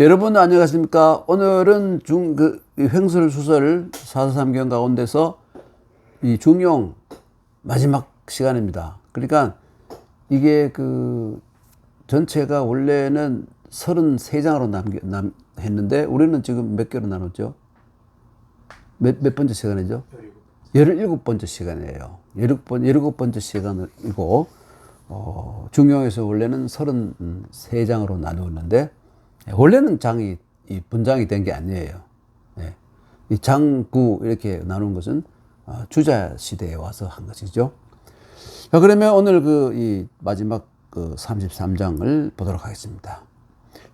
여러분 안녕하십니까? 오늘은 횡설수설 443경 가운데서 이 중용 마지막 시간입니다. 그러니까 이게 전체가 원래는 33장으로 했는데 우리는 지금 몇 개로 나눴죠? 몇 번째 시간이죠? 17번째 시간이에요. 17번째 시간이고, 중용에서 원래는 33장으로 나누었는데, 원래는 분장이 된 게 아니에요. 예. 이 장구 이렇게 나눈 것은 주자 시대에 와서 한 것이죠. 자, 그러면 오늘 이 마지막 33장을 보도록 하겠습니다.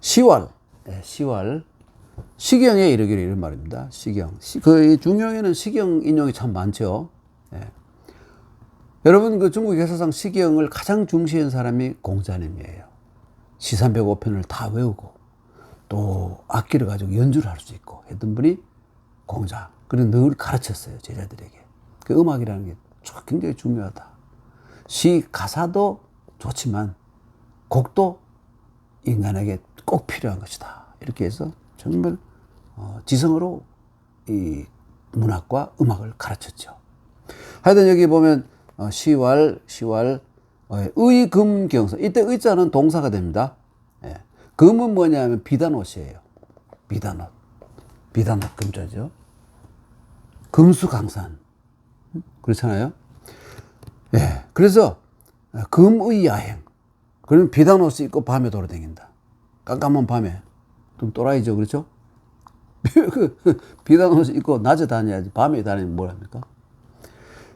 시왈. 예, 시왈. 시경에 이르기를 이런 말입니다. 시경. 이 중용에는 시경 인용이 참 많죠. 예. 여러분, 중국 역사상 시경을 가장 중시한 사람이 공자님이에요. 시 305편을 다 외우고, 또 악기를 가지고 연주를 할 수 있고 했던 분이 공자. 그리고 늘 가르쳤어요, 제자들에게. 그 음악이라는 게 굉장히 중요하다. 시 가사도 좋지만 곡도 인간에게 꼭 필요한 것이다. 이렇게 해서 정말 지성으로 이 문학과 음악을 가르쳤죠. 하여튼 여기 보면 시왈, 의금경서. 이때 의자는 동사가 됩니다. 예. 금은 뭐냐면 비단옷이에요. 비단옷 금자죠. 금수강산. 그렇잖아요. 예. 그래서 금의 야행. 그러면 비단옷을 입고 밤에 돌아다닌다. 깜깜한 밤에. 좀 또라이죠. 그렇죠? 비단옷을 입고 낮에 다녀야지. 밤에 다니면 뭘 합니까?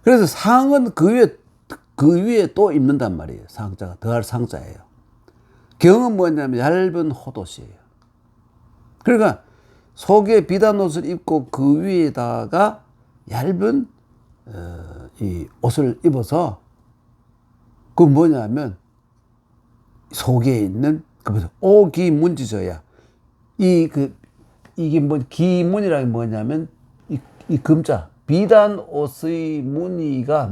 그래서 상은 그 위에 또 입는단 말이에요. 상자가. 더할 상자예요. 경은 뭐냐면 얇은 호옷이에요. 그러니까 속에 비단옷을 입고 그 위에다가 얇은 이 옷을 입어서 그 뭐냐면 속에 있는 오기문지저야. 이게 기문이라는 게 뭐냐면 이 금자 비단옷의 무늬가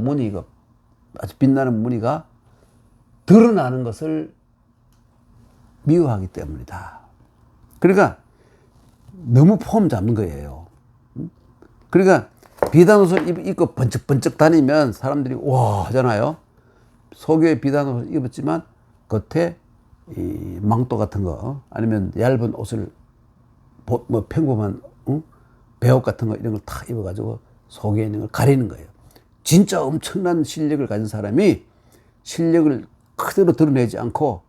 아주 빛나는 무늬가 드러나는 것을 미워하기 때문이다. 그러니까 너무 폼 잡는 거예요. 그러니까 비단옷을 입고 번쩍번쩍 다니면 사람들이 와 하잖아요. 속에 비단옷을 입었지만 겉에 이 망토 같은 거 아니면 얇은 옷을 평범한 배옷 같은 거 이런 걸 다 입어가지고 속에 있는 걸 가리는 거예요. 진짜 엄청난 실력을 가진 사람이 실력을 그대로 드러내지 않고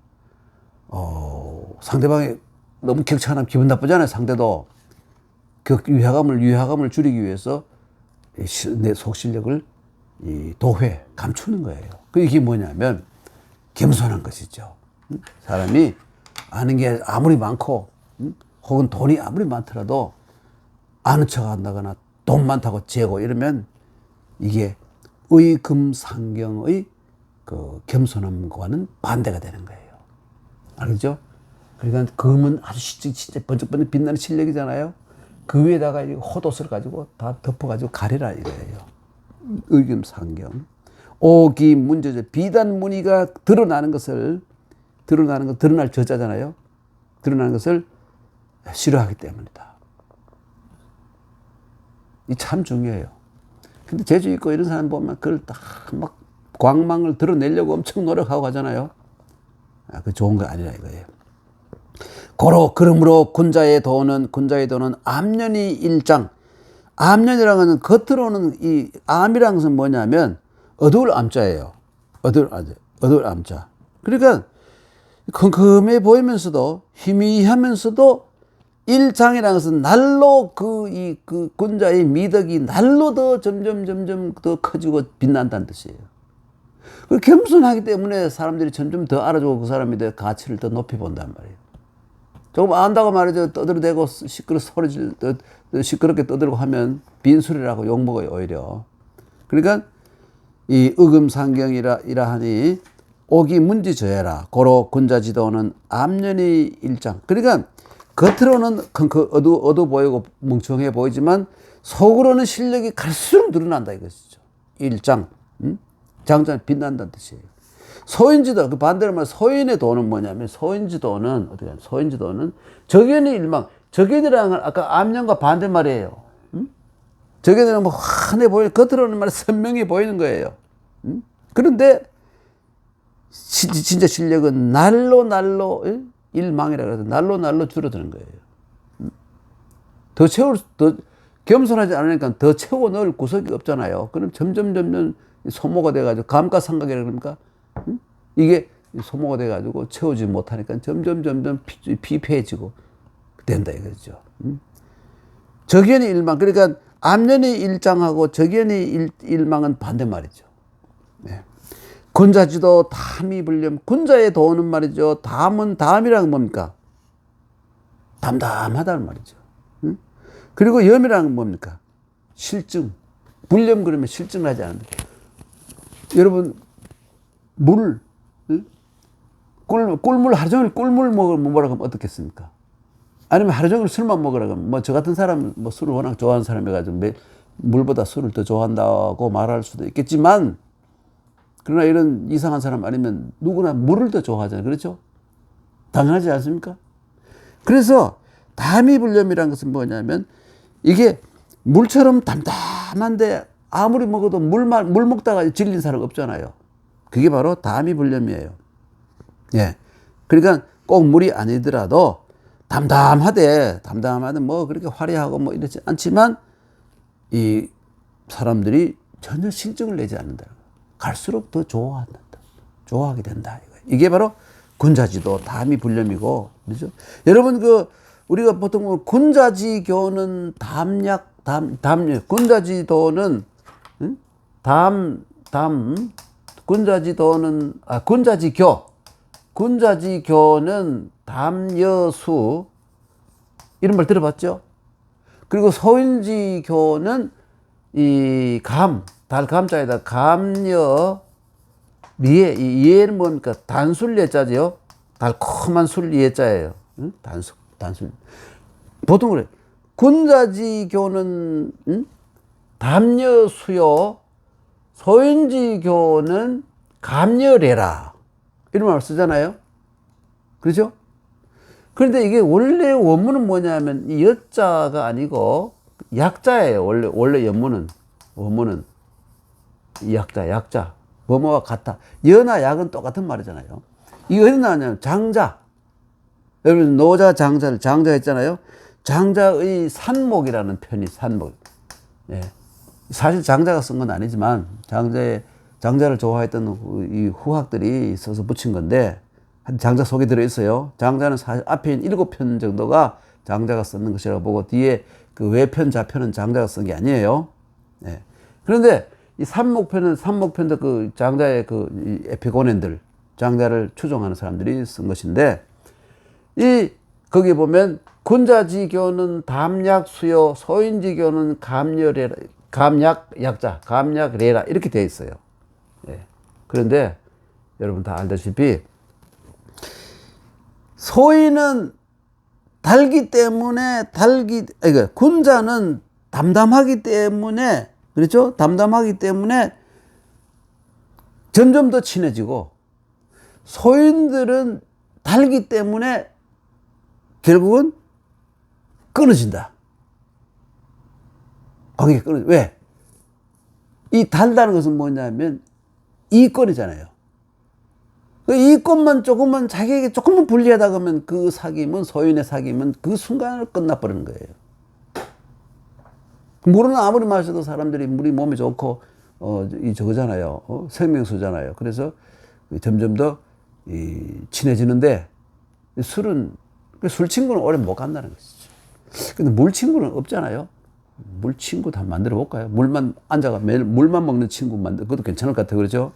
상대방이 너무 격차나면 기분 나쁘잖아요. 상대도 유화감을 줄이기 위해서 내 속 실력을 감추는 거예요. 이게 뭐냐면 겸손한 것이죠. 사람이 아는 게 아무리 많고 혹은 돈이 아무리 많더라도 아는 척 한다거나 돈 많다고 재고 이러면 이게 의금상경의 겸손함과는 반대가 되는 거예요. 알겠죠? 그러니까 금은 아주 진짜 번쩍번쩍 빛나는 실력이잖아요. 그 위에다가 헛옷을 가지고 다 덮어가지고 가리라 이거예요. 의금상경. 오기문저저. 비단 무늬가 드러날 저자잖아요. 드러나는 것을 싫어하기 때문이다. 이 참 중요해요. 근데 재주 있고 이런 사람 보면 그걸 다 막 광망을 드러내려고 엄청 노력하고 하잖아요. 그 좋은 거 아니라 이거예요. 그러므로 군자의 도는 암년이 일장. 암년이라는 것은 겉으로는 이 암이라는 것은 뭐냐면 어두울 암자예요. 어두울 암자. 그러니까 컴컴해 보이면서도 희미하면서도 일장이라는 것은 날로 그 군자의 미덕이 날로 더 점점 더 커지고 빛난다는 뜻이에요. 겸손하기 때문에 사람들이 점점 더 알아주고 그 사람에 대해 가치를 더 높이 본단 말이에요. 조금 안다고 말이죠. 떠들어대고 시끄럽게 떠들고 하면 빈소리라고 욕먹어요, 오히려. 그러니까 이 의금상경이라 하니 오기문지저해라. 고로 군자지도는 암년이 일장. 그러니까 겉으로는 어두워 보이고 멍청해 보이지만 속으로는 실력이 갈수록 늘어난다 이것이죠. 일장. 장자는 빛난다는 뜻이에요. 소인지도, 그 반대로 말해 소인의 도는 뭐냐면, 소인지도는, 어떻게 하냐, 소인지도는 적연의 일망, 적연이라는 건 아까 암년과 반대 말이에요. 적연이라는 뭐 환해 보이는, 겉으로는 말 선명해 보이는 거예요. 그런데, 진짜 실력은 날로 일망이라 그래서 날로 줄어드는 거예요. 더 겸손하지 않으니까 더 채워 넣을 구석이 없잖아요. 그럼 점점 소모가 돼가지고, 감가상각이라 그럽니까? 이게 소모가 돼가지고 채우지 못하니까 점점 피폐해지고 된다 이거죠. 적연의 일망, 그러니까 암연의 일장하고 적연의 일망은 반대 말이죠. 네. 군자지도 담이 불렴, 군자의 도는 말이죠. 담이란 뭡니까? 담담하다는 말이죠. 그리고 염이란 뭡니까? 실증. 불렴 그러면 실증을 하지 않는다. 여러분, 꿀물 하루 종일 꿀물 먹으면 뭐라고 하면 어떻겠습니까? 아니면 하루 종일 술만 먹으라고 하면, 뭐 저 같은 사람은 뭐 술을 워낙 좋아하는 사람이가지고 물보다 술을 더 좋아한다고 말할 수도 있겠지만, 그러나 이런 이상한 사람 아니면 누구나 물을 더 좋아하잖아요. 그렇죠? 당연하지 않습니까? 그래서 담이불념이라는 것은 뭐냐면, 이게 물처럼 담담한데 아무리 먹어도 물 먹다가 질린 사람 없잖아요. 그게 바로 담이불념이에요. 예. 그러니까 꼭 물이 아니더라도 담담하되 뭐 그렇게 화려하고 뭐 이렇지 않지만 이 사람들이 전혀 실증을 내지 않는다. 갈수록 더 좋아하게 된다. 이게 바로 군자지도 담이불념이고, 그렇죠? 여러분, 우리가 보통 군자지교는 군자지도는 군자지교는 담여수, 이런 말 들어봤죠? 그리고 소인지교는 이 달감자에다 감여, 예는 뭡니까? 단술 예자죠? 달콤한 술 예자예요. 단술. 보통 그래. 군자지교는 담여수요, 소인지교는 감여래라. 이런 말 쓰잖아요. 그렇죠? 그런데 이게 원래 원문은 뭐냐면, 이 여자가 아니고 약자예요. 원래 원문은 약자. 뭐뭐와 같아. 여나 약은 똑같은 말이잖아요. 이게 어디 나왔냐면, 장자. 여러분, 노자 장자를 했잖아요. 장자의 산목이라는 편이 산목. 예. 사실 장자가 쓴 건 아니지만, 장자를 좋아했던 이 후학들이 써서 붙인 건데, 장자 속에 들어있어요. 장자는 사실 앞에 있는 7편 정도가 장자가 쓰는 것이라고 보고, 뒤에 그 외편, 자편은 장자가 쓴 게 아니에요. 예. 그런데 이 산목편도 그 장자의 이 에피고넨들, 장자를 추종하는 사람들이 쓴 것인데, 거기 보면, 군자지교는 담약수요, 소인지교는 감약래라, 이렇게 되어 있어요. 예. 그런데, 여러분 다 알다시피, 소인은 달기 때문에, 군자는 담담하기 때문에, 그렇죠? 담담하기 때문에 점점 더 친해지고, 소인들은 달기 때문에 결국은 끊어진다. 관계가 끊어져. 왜? 이 달다는 것은 뭐냐면 이권이잖아요. 이권만 조금만 자기에게 조금만 불리하다 그러면 그 사귐은, 소인의 사귐은 그 순간을 끝나버리는 거예요. 물은 아무리 마셔도 사람들이 물이 몸에 좋고 저거잖아요. 생명수잖아요. 그래서 점점 더 친해지는데, 술 친구는 오래 못 간다는 것이죠. 근데 물 친구는 없잖아요. 물 친구 다 만들어 볼까요? 물만 앉아가 매일 물만 먹는 친구 그것도 괜찮을 것 같아요. 그렇죠?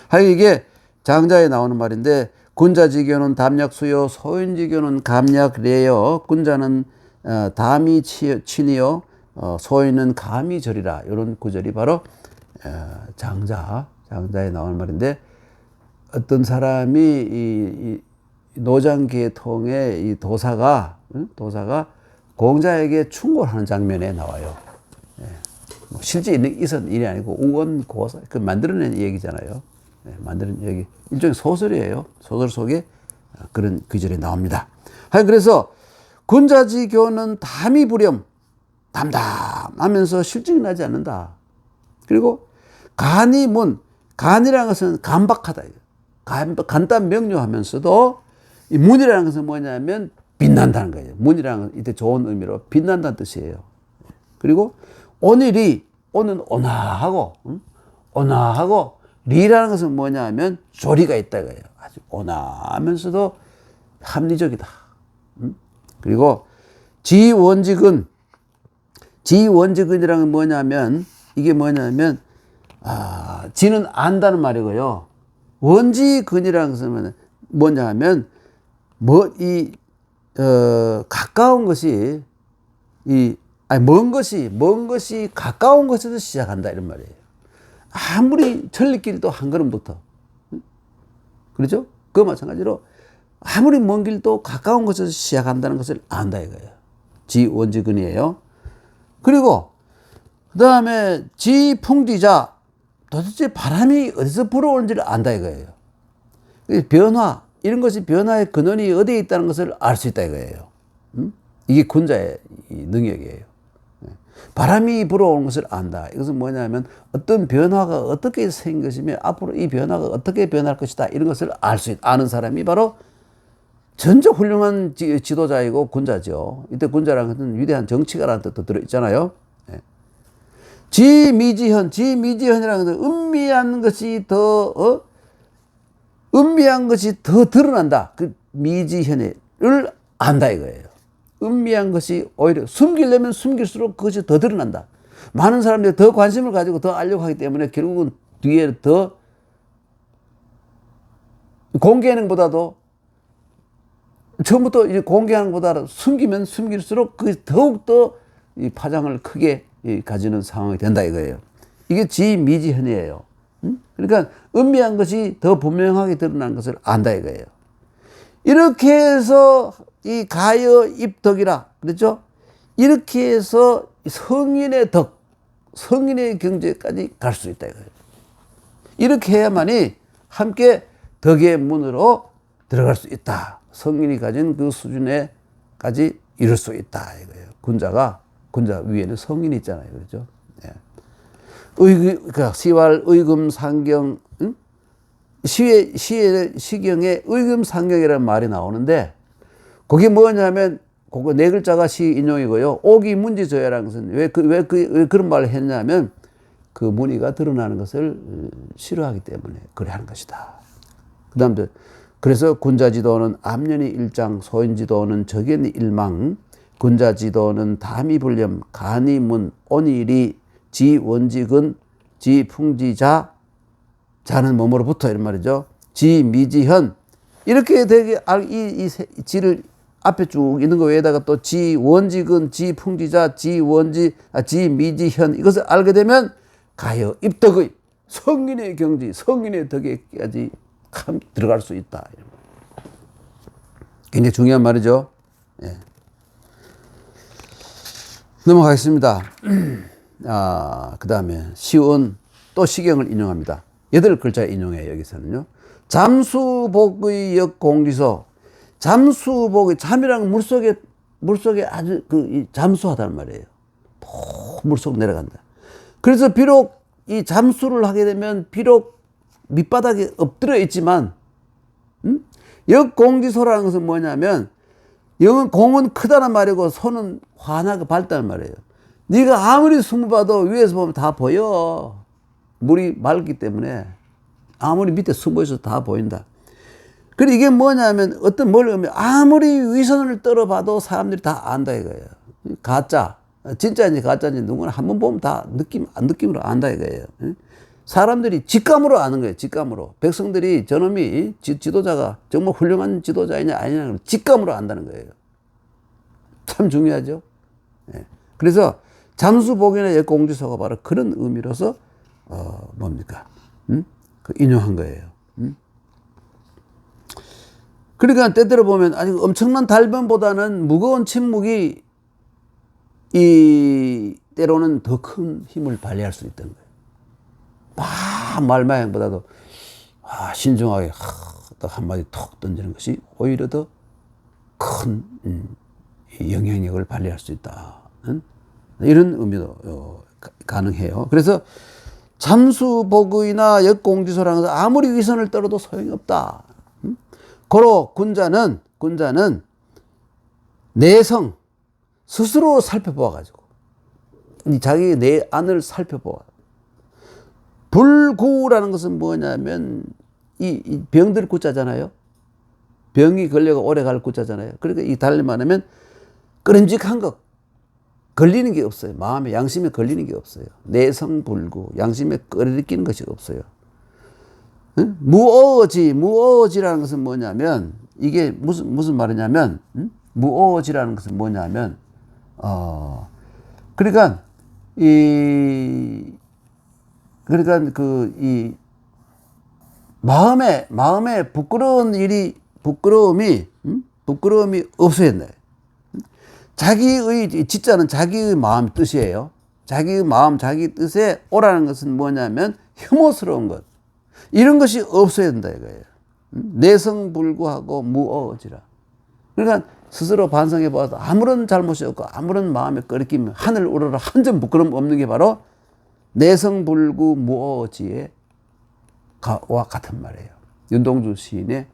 하여간 이게 장자에 나오는 말인데, 군자지교는 담약수요, 소인지교는 감약래요. 군자는 담이 친이요, 소인은 감이 절이라. 이런 구절이 바로 장자에 나오는 말인데, 어떤 사람이 이 노장계통의 이 도사가 공자에게 충고하는 장면에 나와요. 예. 실제 있었던 일이 아니고 우언고사, 만들어낸 얘기잖아요. 만드는 여기 일종의 소설이에요. 소설 속에 그런 구절이 나옵니다. 그래서 군자지교는 담이부렴, 담담하면서 실증이 나지 않는다. 그리고 간이문, 간이라는 것은 간박하다. 간단 명료하면서도 이 문이라는 것은 뭐냐면 빛난다는 거예요. 문이라는 건 이때 좋은 의미로 빛난다는 뜻이에요. 그리고 오늘이, 오는 온화하고, 온화하고, 리라는 것은 뭐냐면 조리가 있다 이거예요. 아주 온화하면서도 합리적이다. 그리고 지원직은, 지원직은이라는 건 뭐냐면, 이게 뭐냐면, 지는 안다는 말이고요. 원지근이라는 것은 뭐냐 하면, 가까운 것이, 먼 것이 가까운 것에서 시작한다, 이런 말이에요. 아무리 천리길도 한 걸음부터. 그렇죠? 그 마찬가지로 아무리 먼 길도 가까운 것에서 시작한다는 것을 안다, 이거예요. 지원지근이에요. 그리고, 그 다음에 지풍지자, 도대체 바람이 어디서 불어오는지를 안다, 이거예요. 변화, 이런 것이 변화의 근원이 어디에 있다는 것을 알 수 있다, 이거예요. 이게 군자의 능력이에요. 바람이 불어오는 것을 안다. 이것은 뭐냐면 어떤 변화가 어떻게 생긴 것이며 앞으로 이 변화가 어떻게 변할 것이다. 이런 것을 아는 사람이 바로 전적 훌륭한 지도자이고 군자죠. 이때 군자라는 것은 위대한 정치가라는 뜻도 들어있잖아요. 지미지현이라는 것은 은미한 것이 더 드러난다. 그 미지현을 안다 이거예요. 은미한 것이 오히려 숨기려면 숨길수록 그것이 더 드러난다. 많은 사람들이 더 관심을 가지고 더 알려고 하기 때문에 결국은 뒤에 더 공개하는 것보다도 처음부터 이제 공개하는 것보다 숨기면 숨길수록 그 더욱더 이 파장을 크게 가지는 상황이 된다 이거예요. 이게 지미지현이에요. 그러니까 은미한 것이 더 분명하게 드러난 것을 안다 이거예요. 이렇게 해서 이 가여 입덕이라 그랬죠? 이렇게 해서 성인의 덕, 성인의 경제까지 갈 수 있다 이거예요. 이렇게 해야만이 함께 덕의 문으로 들어갈 수 있다. 성인이 가진 그 수준에까지 이룰 수 있다 이거예요. 군자 위에는 성인이 있잖아요, 그렇죠? 예. 그러니까 시왈 의금 상경, 시경에 의금 상경이라는 말이 나오는데 그게 뭐냐면 그거 네 글자가 시 인용이고요. 옥이 문지저야라는 것은 왜 그런 말을 했냐면 그 무늬가 드러나는 것을 싫어하기 때문에 그래 하는 것이다. 그 다음 그래서 군자지도는 암년이 일장, 소인지도는 적연이 일망, 군자지도는 담이불렴, 간이문, 온일이, 지원직은, 지풍지자, 자는 몸으로부터 이런 말이죠. 지미지현. 이렇게 되게 이 지를 앞에 쭉 있는 거 외에다가 또 지원직은, 지풍지자, 지미지현 이것을 알게 되면 가여 입덕의 성인의 경지, 성인의 덕에까지 들어갈 수 있다. 굉장히 중요한 말이죠. 예. 넘어가겠습니다. 그 다음에 시온 또 시경을 인용합니다. 8글자 인용해요, 여기서는요. 잠수복의 역공지서. 잠수복의, 잠이란 물속에 아주 잠수하다는 말이에요. 물속 내려간다. 그래서 비록 이 잠수를 하게 되면 비록 밑바닥에 엎드려 있지만, 역공지소라는 것은 뭐냐면, 공은 크다는 말이고 소는 환하게 밝다는 말이에요. 네가 아무리 숨을 봐도 위에서 보면 다 보여. 물이 맑기 때문에 아무리 밑에 숨어 있어도 다 보인다. 그리고 이게 뭐냐면 어떤 뭘 하면 아무리 위선을 떨어봐도 사람들이 다 안다 이거예요. 가짜, 진짜인지 가짜인지 누구나 한번 보면 다 느낌으로 안다 이거예요. 사람들이 직감으로 아는 거예요. 직감으로. 백성들이 저놈이 지도자가 정말 훌륭한 지도자이냐 아니냐 직감으로 안다는 거예요. 참 중요하죠. 그래서 잠수복이나 역공지소가 바로 그런 의미로서 뭡니까? 그 인용한 거예요. 그러니까 때때로 보면 아니 엄청난 달변보다는 무거운 침묵이 이 때로는 더 큰 힘을 발휘할 수 있다는 거예요. 말마행보다도 신중하게 딱 한마디 톡 던지는 것이 오히려 더 큰 영향력을 발휘할 수 있다. 이런 의미도 가능해요. 그래서 잠수복의나 역공지소라는 것은 아무리 위선을 떨어도 소용이 없다. 고로 군자는 내성 스스로 살펴보아가지고 자기 내 안을 살펴보아. 불구라는 것은 뭐냐면 이 병들 구자잖아요. 병이 걸려가 오래 갈 구자잖아요. 그러니까 이 달리 말하면 끄림직한 것 걸리는 게 없어요. 마음에 양심에 걸리는 게 없어요. 내성불구 양심에 끌리끼는 것이 없어요. 응? 무어지라는 것은 뭐냐면 이게 무슨 말이냐면 무어지라는 것은 뭐냐면 그러니까 이 마음에 부끄러움이 없어야 된다. 자기의 지자는 자기의 마음 뜻이에요. 자기의 마음, 자기 뜻에 오라는 것은 뭐냐면 혐오스러운 것. 이런 것이 없어야 된다 이거예요. 내성불구하고 무어지라. 그러니까 스스로 반성해 봐도 아무런 잘못이 없고 아무런 마음에 끓이끼면 하늘 우러러 한 점 부끄럼 없는 게 바로 내성불구 무어지의 와 같은 말이에요. 윤동주 시인의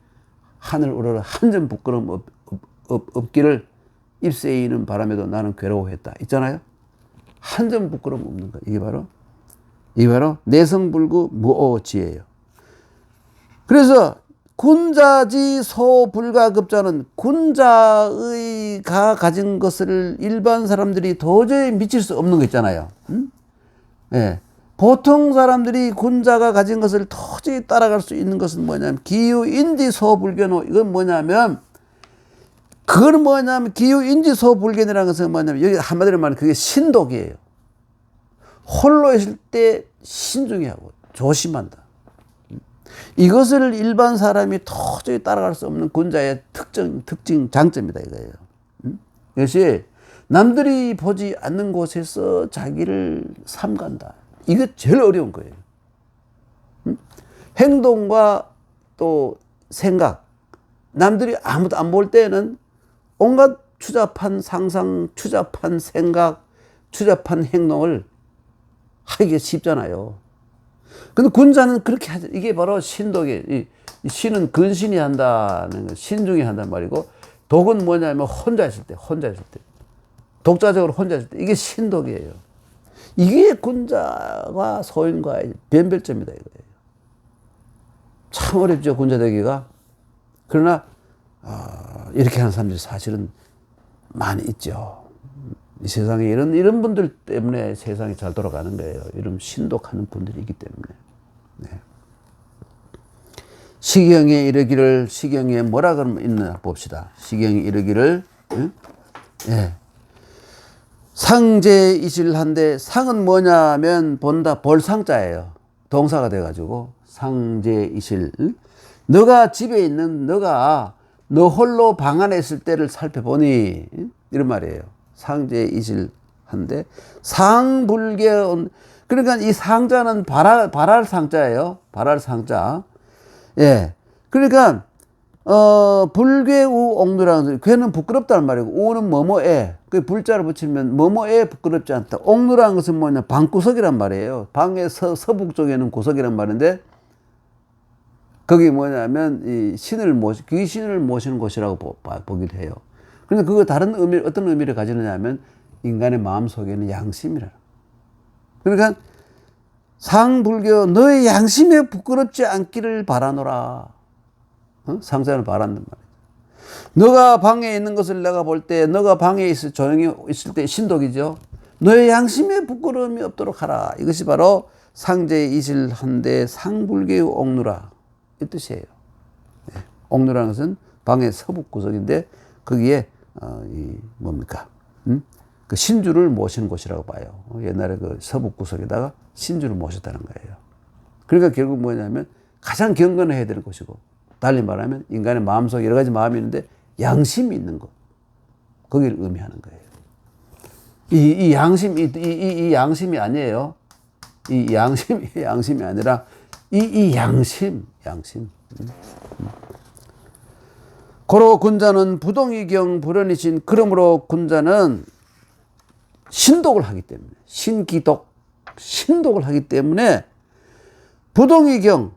하늘 우러러 한 점 부끄럼 없기를 입새이는 바람에도 나는 괴로워했다 있잖아요. 한 점 부끄럼 없는 것. 이게 바로 내성불구 무어지예요. 그래서 군자지 소불가급자는 군자의가 가진 것을 일반 사람들이 도저히 미칠 수 없는 거 있잖아요. 예. 보통 사람들이 군자가 가진 것을 도저히 따라갈 수 있는 것은 뭐냐면 기유인지 소불견호. 이건 뭐냐면 기유인지 소불견이라는 것은 뭐냐면 여기 한마디로 말하면 그게 신독이에요. 홀로 있을 때 신중히 하고 조심한다. 이것을 일반 사람이 도저히 따라갈 수 없는 군자의 특징, 장점이다 이거예요. 이것이 남들이 보지 않는 곳에서 자기를 삼간다. 이거 제일 어려운 거예요. 행동과 또 생각, 남들이 아무도 안 볼 때는 온갖 추잡한 상상, 추잡한 생각, 추잡한 행동을 하기가 쉽잖아요. 근데 군자는 그렇게 하죠. 이게 바로 신독이, 신은 근신이 한다는 거, 신중히 한다는 말이고, 독은 뭐냐면 혼자 있을 때. 독자적으로 혼자 있을 때. 이게 신독이에요. 이게 군자와 소인과의 변별점이다 이거예요. 참 어렵죠, 군자 되기가. 그러나 이렇게 하는 사람들이 사실은 많이 있죠. 이 세상에 이런 분들 때문에 세상이 잘 돌아가는 거예요. 이런 신독하는 분들이 있기 때문에. 네. 시경에 이르기를, 시경에 뭐라 그러면 있나 봅시다. 시경에 이르기를, 예. 상제이실한데, 상은 뭐냐면 본다, 볼상자예요. 동사가 돼가지고 상제이실. 너가 집에 있는 너 홀로 방 안에 있을 때를 살펴보니, 이런 말이에요. 상제이실한데 상불개온. 그러니까 이 상자는 발할 상자예요. 발할 상자. 예. 그러니까 불괴우 옥누라는, 괴는 부끄럽다는 말이고 우는 뭐뭐에, 그 불자를 붙이면 뭐뭐에 부끄럽지 않다. 옥누라는 것은 뭐냐, 방구석이란 말이에요. 방의 서북 쪽에는 구석이란 말인데, 거기 뭐냐면 이 귀신을 모시는 곳이라고 보기도 해요. 그런데 그거 다른 의미, 어떤 의미를 가지느냐면 인간의 마음 속에는 양심이라. 그러니까 상불교, 너의 양심에 부끄럽지 않기를 바라노라. 상자는 바란단 말이야. 너가 방에 있는 것을 내가 볼 때, 너가 방에 조용히 있을 때 신독이죠. 너의 양심에 부끄러움이 없도록 하라. 이것이 바로 상제이실한데 상불교의 옥누라, 이 뜻이에요. 네. 옥누라는 것은 방의 서북 구석인데 거기에 그 신주를 모시는 곳이라고 봐요. 옛날에 그 서북 구석에다가 신주를 모셨다는 거예요. 그러니까 결국 뭐냐면 가장 경건해야 되는 곳이고, 달리 말하면 인간의 마음속에 여러 가지 마음이 있는데 양심이 있는 것, 거기를 의미하는 거예요. 이 양심이 아니에요. 이 양심이 아니라 이 양심. 고로 군자는 부동이경 불언이신. 그러므로 군자는 신독을 하기 때문에, 신독을 하기 때문에 부동이경,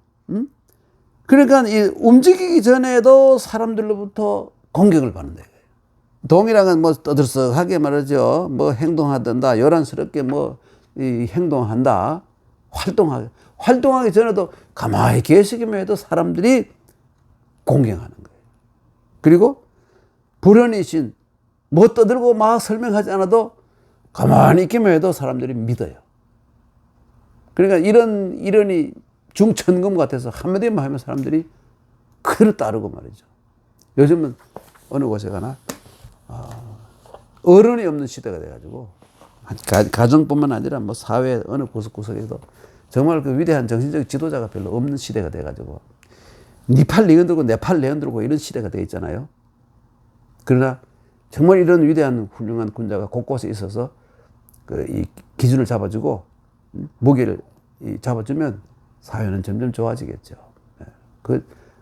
그러니까 이 움직이기 전에도 사람들로부터 공격을 받는 거예요. 동이랑은 뭐 떠들썩하게 말하죠. 뭐 행동하던다, 요란스럽게 뭐 이 행동한다, 활동하기 전에도 가만히 계시기만 해도 사람들이 공경하는 거예요. 그리고 불언이신, 뭐 떠들고 막 설명하지 않아도 가만히 있기만 해도 사람들이 믿어요. 그러니까 이런이 중천금 같아서 한마디만 하면 사람들이 그대로 따르고 말이죠. 요즘은 어느 곳에 가나 어른이 없는 시대가 돼가지고 가정뿐만 아니라 뭐 사회 어느 구석구석에도 정말 그 위대한 정신적 지도자가 별로 없는 시대가 돼가지고 네 팔 네 흔들고 내 팔 내 흔들고 이런 시대가 돼 있잖아요. 그러나 정말 이런 위대한 훌륭한 군자가 곳곳에 있어서 이 기준을 잡아주고 무게를 잡아주면 사회는 점점 좋아지겠죠.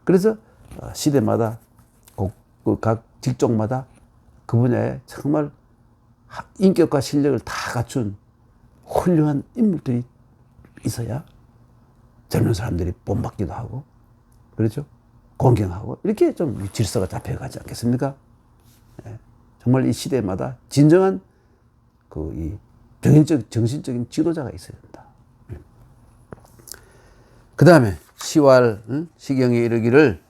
그래서 시대마다 각 직종마다 그 분야에 정말 인격과 실력을 다 갖춘 훌륭한 인물들이 있어야 젊은 사람들이 본받기도 하고, 그렇죠? 공경하고, 이렇게 좀 질서가 잡혀가지 않겠습니까? 정말 이 시대마다 진정한 이 정신적인 지도자가 있어야 된다. 그 다음에 시왈, 시경에 이르기를,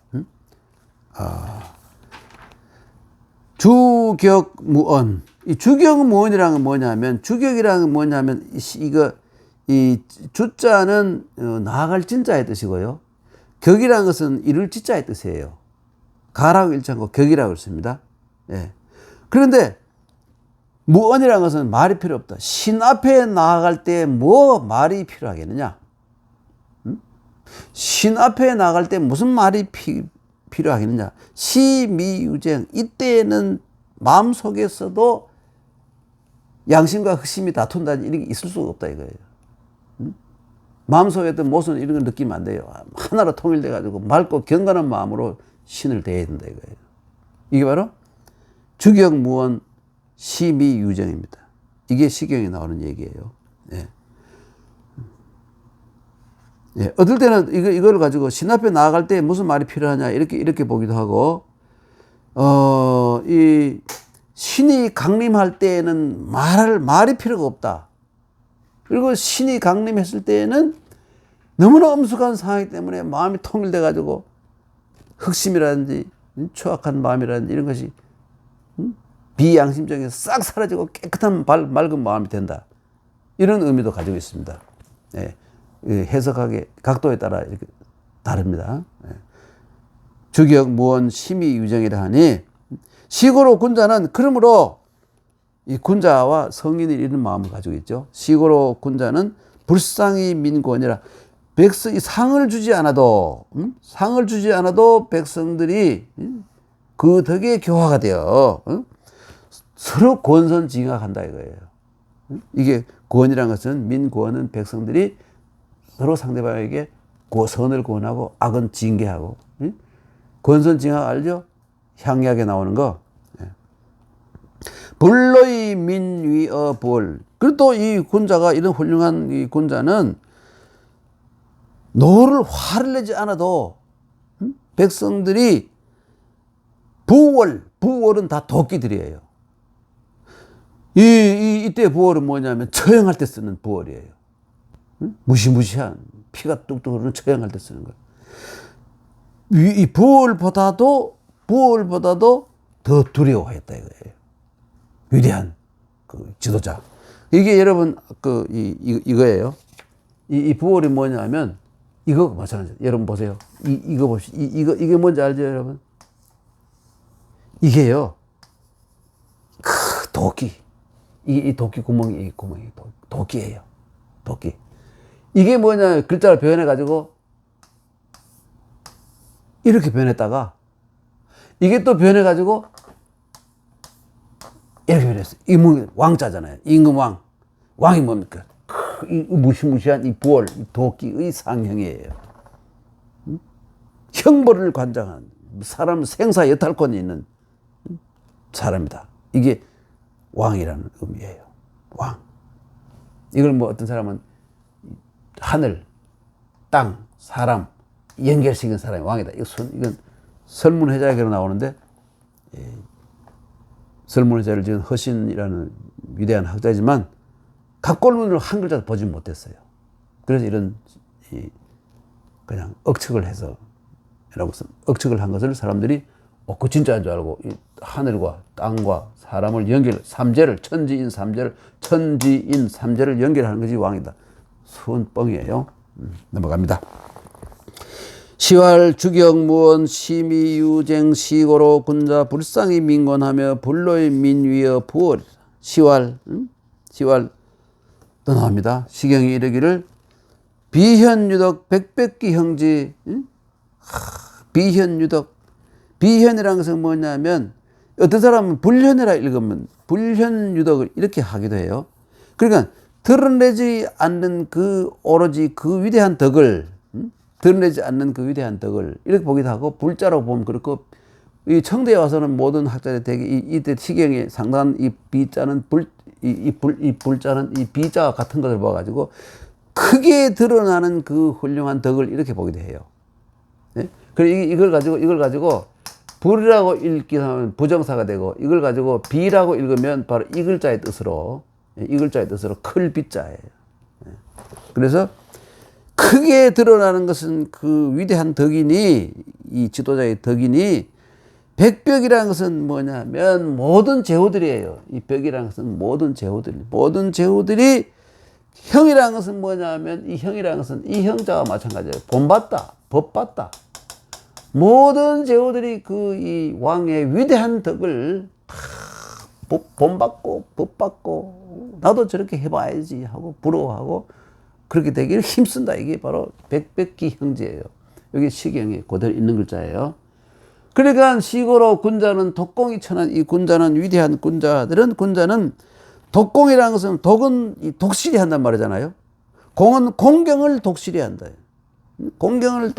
주격무언. 이 주격무언이라는 뭐냐면, 주격이라는 뭐냐면, 이 주자는 나아갈 진자의 뜻이고요. 격이라는 것은 이룰 지자의 뜻이에요. 가라고 읽지 않고 격이라고 씁니다. 예. 그런데 무언이라는 것은 말이 필요 없다. 신 앞에 나아갈 때 뭐 말이 필요하겠느냐? 신 앞에 나아갈 때 무슨 말이 필요하겠느냐? 시미유쟁. 이때는 마음속에서도 양심과 흑심이 다툰다는 이런 게 있을 수가 없다 이거예요. 마음속에 어떤 모순 이런 걸 느끼면 안 돼요. 하나로 통일돼 가지고 맑고 경건한 마음으로 신을 대해야 된다 이거예요. 이게 바로 주격무언 시미유정입니다. 이게 시경에 나오는 얘기예요. 예. 예. 어떨 때는 이걸 가지고 신 앞에 나아갈 때 무슨 말이 필요하냐 이렇게 보기도 하고, 이 신이 강림할 때에는 말이 필요가 없다. 그리고 신이 강림했을 때에는 너무나 엄숙한 상황이기 때문에 마음이 통일돼 가지고 흑심이라든지 추악한 마음이라든지 이런 것이 비양심적에서 싹 사라지고 깨끗한 맑은 마음이 된다. 이런 의미도 가지고 있습니다. 예. 해석하기 각도에 따라 이렇게 다릅니다. 예. 주격 무언 심의유정이라 하니, 시고로 군자는 그러므로 이 군자와 성인이 이런 마음을 가지고 있죠. 시고로 군자는 불상이 민권이라, 백성이 상을 주지 않아도 백성들이 그 덕에 교화가 되어 서로 권선징악한다 이거예요. 이게 권이라는 것은, 민권은 백성들이 서로 상대방에게 선을 권하고 악은 징계하고, 권선징악 알죠? 향약에 나오는 거. 불로의 민위어 볼. 그리고 또 이 군자가, 이런 훌륭한 이 군자는 화를 내지 않아도 백성들이 부월은 다 도끼들이에요. 이때 부월은 뭐냐면 처형할 때 쓰는 부월이에요. 무시무시한 피가 뚝뚝 흐르는 처형할 때 쓰는 거예요. 이 부월보다도 더 두려워했다 이거예요. 위대한 그 지도자. 이게 여러분 이거예요. 이 부월이 뭐냐면 이거 마찬가지. 여러분 보세요. 이거 봅시다. 이게 뭔지 알죠, 여러분? 이게요. 도끼. 이 도끼 구멍이 도끼예요. 도끼. 이게 뭐냐, 글자를 표현해 가지고 이렇게 변했다가 이게 또 변해 가지고 이렇게 변했어요. 이 왕자잖아요. 임금왕. 왕이 뭡니까? 이 무시무시한 이 부월, 이 도끼의 상형이에요. 형벌을 관장한 사람 생사 여탈권이 있는 사람이다. 이게 왕이라는 의미예요. 왕. 이걸 뭐 어떤 사람은 하늘, 땅, 사람 연결시킨 사람이 왕이다. 이건 설문회자에게로 나오는데, 설문회자를 지은 허신이라는 위대한 학자지만 각골문으로 한 글자도 보지 못했어요. 그래서 이런 그냥 억측을 해서 억측을 한 것을 사람들이 그 진짜인 줄 알고 이 하늘과 땅과 사람을 삼재를 천지인 삼재를 연결하는 것이 왕이다. 순 뻥이에요. 넘어갑니다. 시활 주경무원 심의유쟁 시고로 군자 불상이 민권하며 불로의 민위어 부월이라. 시활 또 나옵니다. 시경이 이르기를 비현유덕 백백기 형지. 비현유덕. 비현이라는 것은 뭐냐면 어떤 사람은 불현이라 읽으면 불현유덕을 이렇게 하기도 해요. 그러니까 드러내지 않는 오로지 그 위대한 덕을, 드러내지 않는 그 위대한 덕을 이렇게 보기도 하고, 불자로 보면 그렇고, 이 청대에 와서는 모든 학자들이 되게 이때 시경에 상당한 이 비자는 불자는 이 비자와 같은 것을 봐가지고 크게 드러나는 그 훌륭한 덕을 이렇게 보기도 해요. 네? 그리고 이걸 가지고 불이라고 읽기도 하면 부정사가 되고, 이걸 가지고 비라고 읽으면 바로 이 글자의 뜻으로 클 비자예요. 그래서 크게 드러나는 것은 그 위대한 덕이니, 이 지도자의 덕이니, 백벽이라는 것은 뭐냐면 모든 제후들이에요. 이 벽이라는 것은 모든 제후들이 형이라는 것은 뭐냐면, 이 형이라는 것은 이 형자와 마찬가지예요. 본받다, 법받다. 모든 제후들이 이 왕의 위대한 덕을 다 본받고 법받고 나도 저렇게 해봐야지 하고 부러워하고 그렇게 되기를 힘쓴다. 이게 바로 백백기 형제예요. 여기 시경에 그대로 있는 글자예요. 그러니까 시고로 군자는 독공이 천한, 이 군자는 위대한 군자는 독공이라는 것은 독은 독실히 한단 말이잖아요. 공은 공경을 독실히 한다. 공경을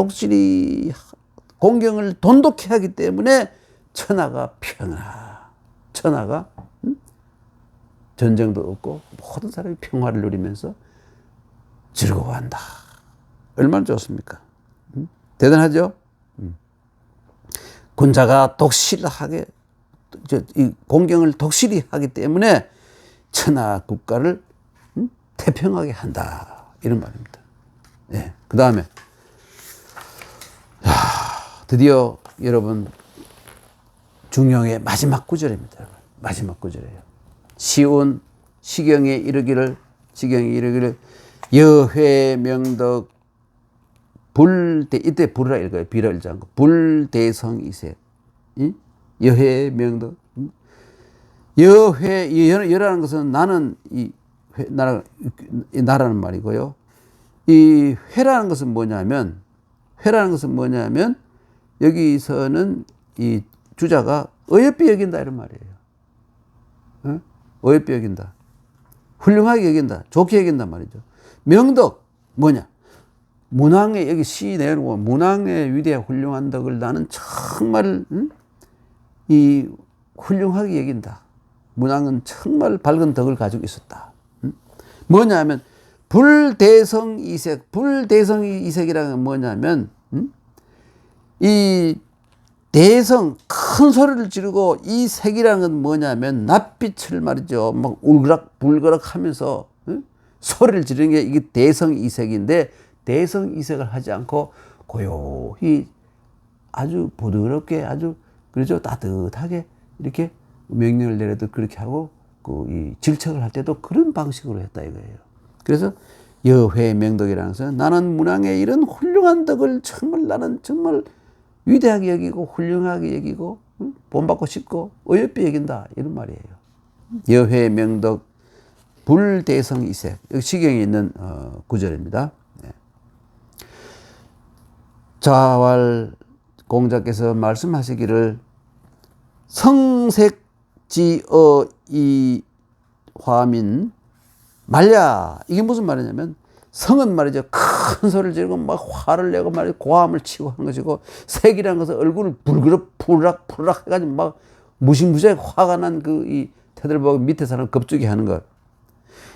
돈독히 하기 때문에 천하가 전쟁도 없고 모든 사람이 평화를 누리면서 즐거워한다. 얼마나 좋습니까? 대단하죠? 군자가 독실하게 이 공경을 독실히 하기 때문에 천하 국가를 태평하게 한다. 이런 말입니다. 네. 그 다음에 드디어 여러분 중용의 마지막 구절입니다. 마지막 구절이에요. 시경에 이르기를 여회명덕 이때 불이라 읽어요. 비라 읽지 않고 불대성이세. 여회명덕. 여라는 것은 나는 나라는 말이고요. 이 회라는 것은 뭐냐면 여기서는 이 주자가 어여삐 여긴다 이런 말이에요. 어여삐 여긴다. 훌륭하게 여긴다. 좋게 여긴단 말이죠. 명덕 뭐냐? 문왕의 여기 시 내용을 문왕의 위대한 훌륭한 덕을 나는 정말 이 훌륭하게 여긴다. 문왕은 정말 밝은 덕을 가지고 있었다. 뭐냐면 불대성이색이라는 건 뭐냐면 이 대성 큰 소리를 지르고 이 색이라는 건 뭐냐면 낯빛을 말이죠. 막 울그락불그락 하면서 소리를 지르는 게 이게 대성이색인데, 대성이색을 하지 않고 고요히 아주 부드럽게 아주 그러죠. 따뜻하게 이렇게 명령을 내려도 그렇게 하고 이 질책을 할 때도 그런 방식으로 했다 이거예요. 그래서 여회명덕이라는 것은 나는 문왕의 이런 훌륭한 덕을 나는 정말 위대하게 여기고 훌륭하게 여기고 본받고 싶고 어여삐 여긴다 이런 말이에요. 여회명덕 불대성이색. 여기 시경에 있는 구절입니다. 네. 자활 공자께서 말씀하시기를 성색지어 이 화민 말야. 이게 무슨 말이냐면 성은 말이죠. 큰 소리를 지르고 막 화를 내고 말이죠. 고함을 치고 하는 것이고, 색이라는 것은 얼굴을 불그럭 푸르락 해가지고 막 무시무시하게 화가 난 그 이 테들보고 밑에 사람 겁주게 하는 것.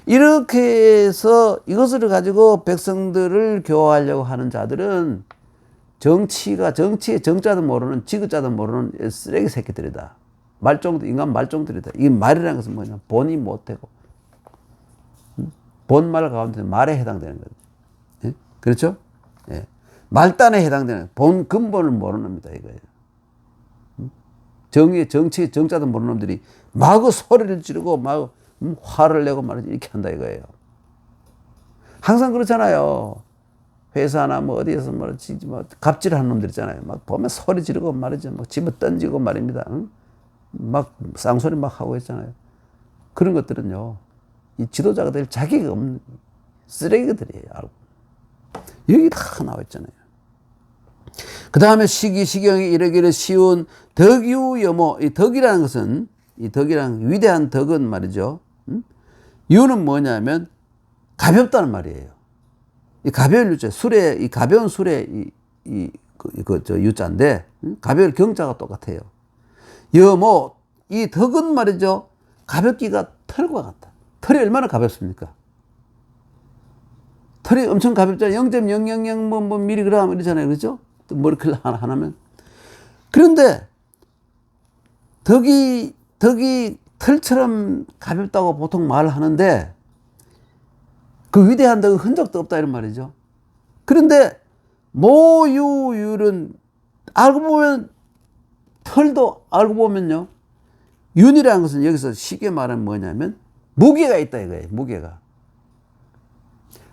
이렇게 해서 이것을 가지고 백성들을 교화하려고 하는 자들은 정치의 정자도 모르는 지긋자도 모르는 쓰레기 새끼들이다. 인간 말종들이다. 이 말이라는 것은 뭐냐? 본이 못되고 본말 가운데 말에 해당되는 거죠. 예? 그렇죠? 예. 말단에 해당되는 본 근본을 모르는 놈이다 이거예요. 정치의 정자도 모르는 놈들이 마구 소리를 지르고 막 화를 내고 말이지 이렇게 한다 이거예요. 항상 그렇잖아요. 회사나 뭐 어디에서 말이지 뭐 갑질하는 놈들 있잖아요. 막 보면 소리 지르고 말이죠. 막 집어 던지고 말입니다. 응? 막 쌍소리 막 하고 있잖아요. 그런 것들은요. 이 지도자가 될 자격이 없는 쓰레기들이에요. 여기 다 나와 있잖아요. 그 다음에 시경이 이르기를 쉬운 덕유여모. 이 덕이라는 것은, 이 덕이라는 위대한 덕은 말이죠. 유는 뭐냐면 가볍다는 말이에요. 이 가벼운 유자, 술에, 이 가벼운 술에 저 유자인데, 가벼운 경자가 똑같아요. 여모, 이 덕은 말이죠. 가볍기가 털과 같다. 털이 얼마나 가볍습니까? 털이 엄청 가볍잖아요. 0.000 뭐 미리그램 이러잖아요. 그렇죠? 머리칼 하나면. 그런데 덕이 털처럼 가볍다고 보통 말하는데 그 위대한 덕은 흔적도 없다 이런 말이죠. 그런데 모유율은 알고 보면 털도 알고 보면요. 윤이라는 것은 여기서 쉽게 말하면 뭐냐면 무게가 있다 이거예요. 무게가.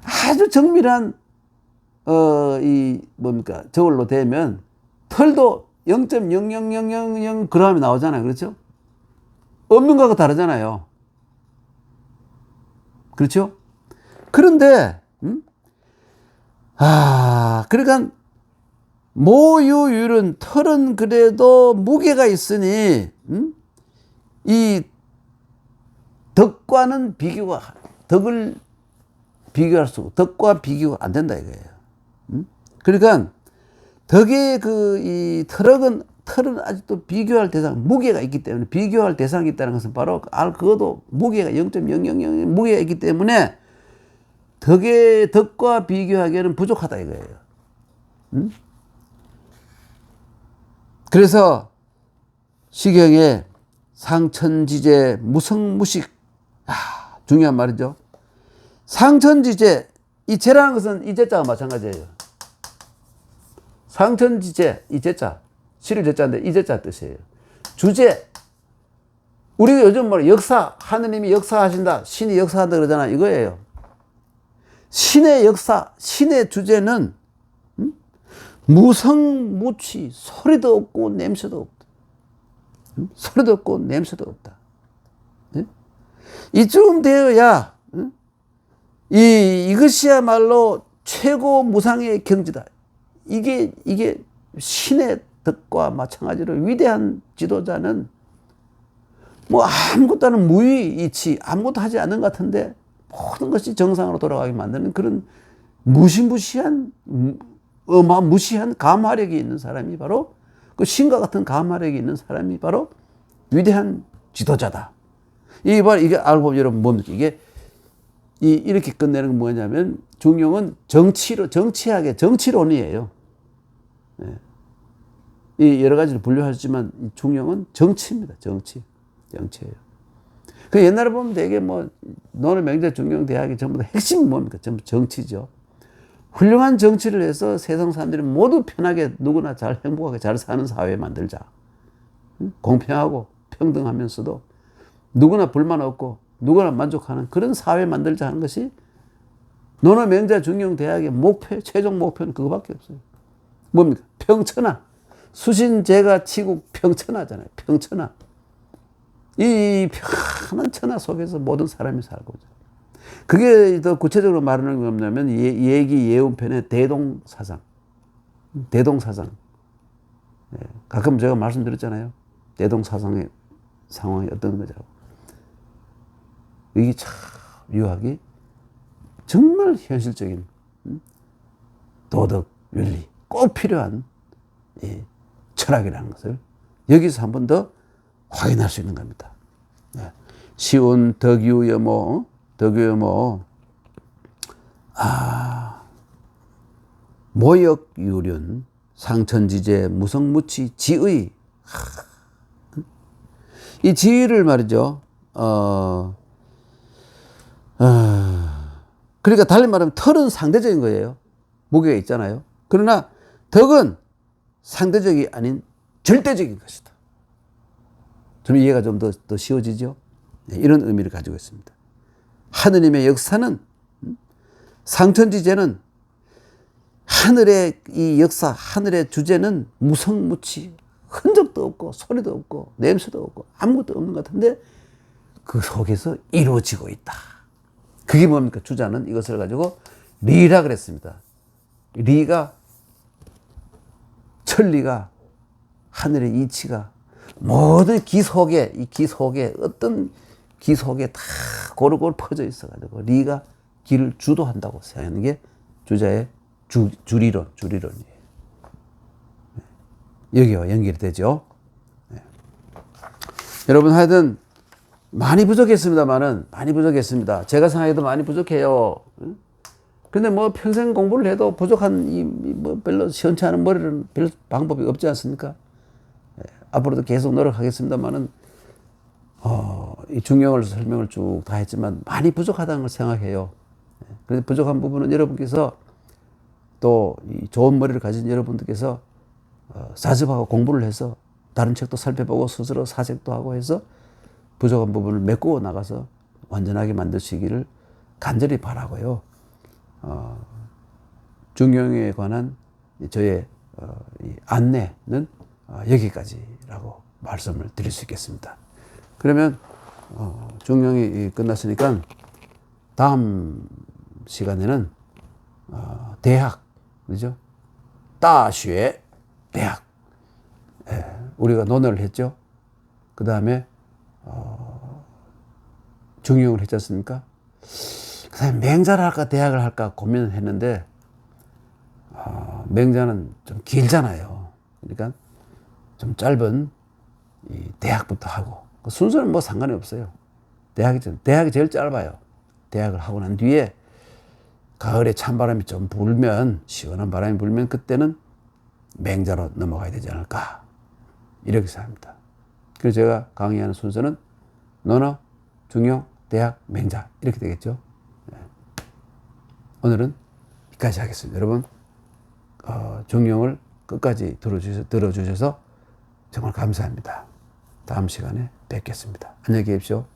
아주 정밀한 저걸로 되면 털도 0.00000g이 나오잖아요. 그렇죠? 없는 거하고 다르잖아요. 그렇죠? 그런데 그러니까 모유율은 털은 그래도 무게가 있으니 이 덕과는 덕을 비교할 수 없고 덕과 비교가 안 된다 이거예요. 그러니까 덕의 이 털은 아직도 비교할 대상, 무게가 있기 때문에 비교할 대상이 있다는 것은 바로 그것도 무게가 0.000 무게가 있기 때문에 덕과 비교하기에는 부족하다 이거예요. 그래서 시경에 상천지제 무성무식, 중요한 말이죠. 상천지제, 이 제라는 것은 이 제자가 마찬가지예요. 상천지제, 이 제자, 실을 제자인데 이 제자 뜻이에요. 주제, 우리가 요즘 역사, 하느님이 역사하신다, 신이 역사한다 그러잖아. 이거예요. 신의 역사, 신의 주제는 무성무취, 소리도 없고 냄새도 없다. 소리도 없고 냄새도 없다. 이쯤 되어야 이것이야말로 최고 무상의 경지다. 이게 신의 덕과 마찬가지로 위대한 지도자는 뭐 아무것도 하는 무위이치, 아무것도 하지 않는 것 같은데 모든 것이 정상으로 돌아가게 만드는 그런 무시무시한 감화력이 있는 사람이 바로 그 신과 같은 감화력이 있는 사람이 바로 위대한 지도자다. 이게 알고 보면 여러분 뭡니까? 이렇게 끝내는 건 뭐냐면 중용은 정치론이에요. 네. 이 여러 가지를 분류하지만 중용은 정치입니다. 정치예요. 그 옛날에 보면 되게 노는 명제 중용 대학이 전부 다 핵심이 뭡니까? 전부 정치죠. 훌륭한 정치를 해서 세상 사람들이 모두 편하게 누구나 잘 행복하게 잘 사는 사회 만들자. 공평하고 평등하면서도 누구나 불만 없고 누구나 만족하는 그런 사회 만들자 하는 것이 논어 명자 중용 대학의 최종 목표는 그거밖에 없어요. 뭡니까? 평천하. 수신제가 치국 평천하잖아요. 평천하. 이 편한 천하 속에서 모든 사람이 살고 있어요. 그게 더 구체적으로 말하는 게 뭐냐면 예운편의 대동사상. 네. 가끔 제가 말씀드렸잖아요. 대동사상의 상황이 어떤 거죠. 이게 참 유학이 정말 현실적인 도덕, 윤리 꼭 필요한 이 철학이라는 것을 여기서 한 번 더 확인할 수 있는 겁니다. 시운 덕유여모, 모역유륜, 상천지제, 무성무치, 지의. 이 지의를 말이죠. 그러니까 달리 말하면 털은 상대적인 거예요. 무게가 있잖아요. 그러나 덕은 상대적이 아닌 절대적인 것이다. 좀 이해가 좀 더 쉬워지죠? 이런 의미를 가지고 있습니다. 하느님의 역사는, 상천지제는 하늘의 이 역사, 하늘의 주제는 무성무치, 흔적도 없고 소리도 없고 냄새도 없고 아무것도 없는 것 같은데 그 속에서 이루어지고 있다. 그게 뭡니까? 주자는 이것을 가지고 리라 그랬습니다. 리가, 천리가, 하늘의 이치가 모든 기 속에, 이 기 속에, 어떤 기 속에 다 고루고루 퍼져 있어가지고 리가 기를 주도한다고 생각하는 게 주자의 주리론이에요. 여기와 연결이 되죠. 여러분 하여튼 많이 부족했습니다만은, 많이 부족했습니다. 제가 생각해도 많이 부족해요. 근데 뭐 평생 공부를 해도 부족한 뭐 별로 시원치 않은 머리는 별 방법이 없지 않습니까? 앞으로도 계속 노력하겠습니다만은, 이 중용을 설명을 쭉 다 했지만 많이 부족하다는 걸 생각해요. 그런데 부족한 부분은 여러분께서 또 이 좋은 머리를 가진 여러분들께서 사습하고 공부를 해서 다른 책도 살펴보고 스스로 사색도 하고 해서 부족한 부분을 메꾸어 나가서 완전하게 만드시기를 간절히 바라고요. 중용에 관한 저의 이 안내는 여기까지라고 말씀을 드릴 수 있겠습니다. 그러면 중용이 끝났으니까 다음 시간에는 대학, 그죠? 다쉐, 대학. 우리가 논어를 했죠. 그 다음에 중용을 했지 않습니까? 그 다음에 맹자를 할까 대학을 할까 고민을 했는데 맹자는 좀 길잖아요. 그러니까 좀 짧은 이 대학부터 하고, 순서는 뭐 상관이 없어요. 대학이 제일 짧아요. 대학을 하고 난 뒤에 가을에 찬바람이 좀 불면, 시원한 바람이 불면 그때는 맹자로 넘어가야 되지 않을까, 이렇게 생각합니다. 그래서 제가 강의하는 순서는 논어, 중용, 대학, 맹자 이렇게 되겠죠. 오늘은 여기까지 하겠습니다. 여러분 중용을 끝까지 들어주셔서 정말 감사합니다. 다음 시간에 뵙겠습니다. 안녕히 계십시오.